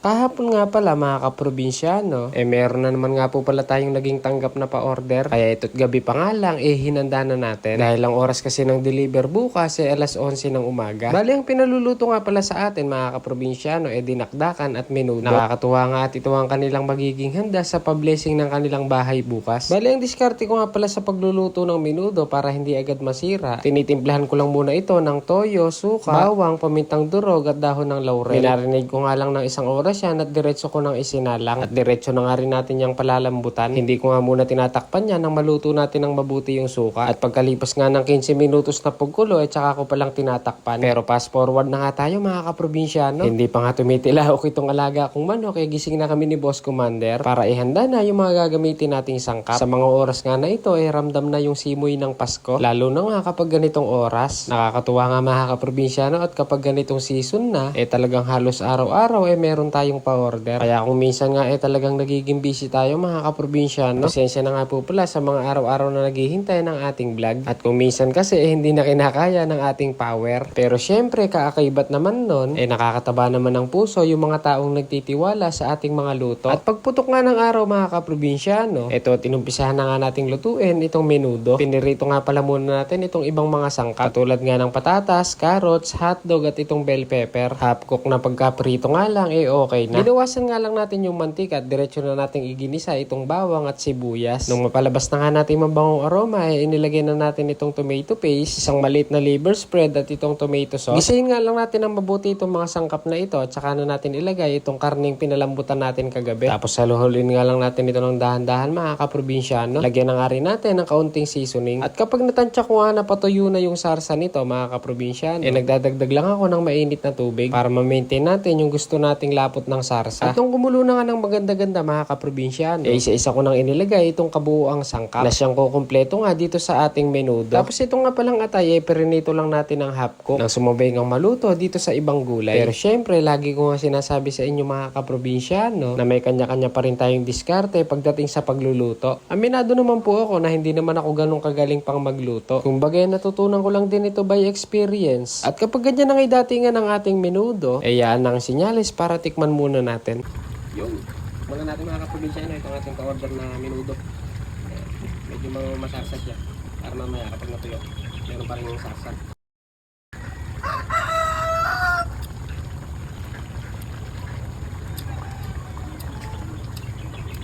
Kahapon nga pala mga kaprobinsyano, meron na naman nga po pala tayong naging tanggap na pa-order. Kaya ito't gabi pa nga lang, hinanda na natin. Dahil ang oras kasi ng deliver bukas alas 11 ng umaga. Bali ang pinaluluto nga pala sa atin mga kaprobinsyano, dinakdakan at menudo. Nakakatuwa nga at ito ang kanilang magiging handa sa pa-blessing ng kanilang bahay bukas. Bali ang diskarte ko nga pala sa pagluluto ng menudo para hindi agad masira. Tinitimplahan ko lang muna ito ng toyo, suka, bawang, pamintang durog at dahon ng laurel. Minarinig ko nga lang ng isang oras yan at diretso ko nang isinalang at diretso na nga rin natin yung palalambutan. Hindi ko nga muna tinatakpan yan nang maluto natin ng mabuti yung suka at pagkalipas nga ng 15 minutos na pagkulo tsaka ko palang tinatakpan. Pero fast forward na nga tayo mga kaprobinsyano. Hindi pa nga tumitilaok itong alaga kong manok gising na kami ni Boss Commander para ihanda na yung mga gagamitin nating sangkap. Sa mga oras nga na ito ramdam na yung simoy ng Pasko lalo na nga kapag ganitong oras. Nakakatuwa nga mga kaprobinsyano at kapag ganitong season na talagang halos araw-araw meron tayong pa-order. Kaya kung minsan nga talagang nagiging busy tayo mga kaprobinsyano, pasensya na nga po pala sa mga araw-araw na naghihintay ng ating vlog. At kung minsan kasi hindi na kinakaya ng ating power. Pero syempre kaakaibat naman nun, nakakataba naman ng puso yung mga taong nagtitiwala sa ating mga luto. At pagputok nga ng araw mga kaprobinsyano, tinumpisahan na nga nating lutuin itong menudo. Pinirito nga pala muna natin itong ibang mga sangkap. Katulad nga ng patatas, carrots, hotdog at itong bell pepper. Half cook na pagkaprito nga lang okay na. Binawasan nga lang natin yung mantika at diretso na nating iginisa itong bawang at sibuyas. Nung mapalabas na nga natin mabangong aroma inilagay na natin itong tomato paste, isang maliit na liver spread at itong tomato sauce. Gisahin nga lang natin ng mabuti itong mga sangkap na ito at saka na natin ilagay itong karning pinalambutan natin kagabi. Tapos saluhulin nga lang natin ito ng dahan-dahan mga kaprobinsyano. Lagyan na nga rin natin ng kaunting seasoning. At kapag natansya ko nga napatuyo na yung sarsa nito mga kaprobinsyano, nagdadagdag lang ako ng mainit na tubig para ma-maintain natin yung gusto nating lapot ng sarsa. At nung kumulo na nga ng maganda-ganda mga kaprobinsyano, isa-isa ko nang inilagay itong kabuuang sangkap na siyang kukumpleto nga dito sa ating menudo. Tapos ito nga palang atay perinito lang natin ng half cook nang sumabay ngang maluto dito sa ibang gulay. Pero syempre lagi ko nga sinasabi sa inyo mga kaprobinsyano na may kanya-kanya pa rin tayong diskarte pagdating sa pagluluto. Aminado naman po ako na hindi naman ako ganun kagaling pang magluto. Kumbaga natutunan ko lang din ito by experience. At kapag ganyan ang datingan ng ating menudo, yan ang sinyalis para tikman muna natin. Yun. Muna natin mga kaprobinsyano itong ating pa-order na menudo. Medyo masarsa siya. Para mamaya kapag natuyo, meron pa rin yung sarsa.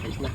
Ayos na.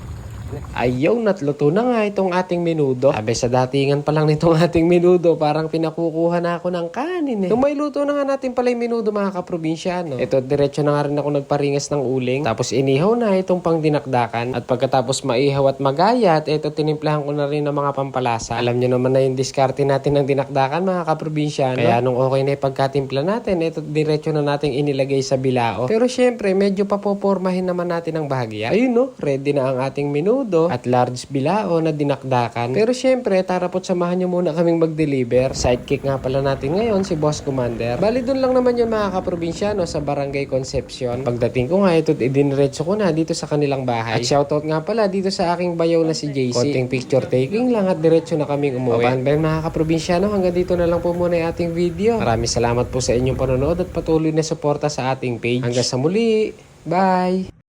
Ayaw, natluto na nga itong ating menudo. Sabi sa datingan pa lang nitong ating menudo, parang pinakukuha na ako ng kanin Nung may luto na nga natin pala yung menudo mga kaprobinsyano, ito diretso na nga rin ako nagparingas ng uling. Tapos inihaw na itong pang dinakdakan. At pagkatapos maihaw at magayat, ito tinimplahan ko na rin ng mga pampalasa. Alam nyo naman na yung diskarte natin ng dinakdakan mga kaprobinsyano. Kaya nung okay na yung pagkatimpla natin, ito diretso na natin inilagay sa bilao. Pero syempre, medyo papopormahin naman natin ang bahagya. Ayun no, ready na ang ating menudo at large bilao na dinakdakan. Pero syempre, tarapot samahan nyo muna kaming mag-deliver. Sidekick nga pala natin ngayon si Boss Commander. Bali doon lang naman yun mga kaprobinsyano sa Barangay Concepcion. Pagdating ko nga ito, idiniretso ko na dito sa kanilang bahay. At shoutout nga pala dito sa aking bayaw na si JC. Konting picture taking lang at diretso na kaming umuwi. Okay, mga kaprobinsyano, hanggang dito na lang po muna yung ating video. Maraming salamat po sa inyong panonood at patuloy na suporta sa ating page. Hanggang sa muli. Bye!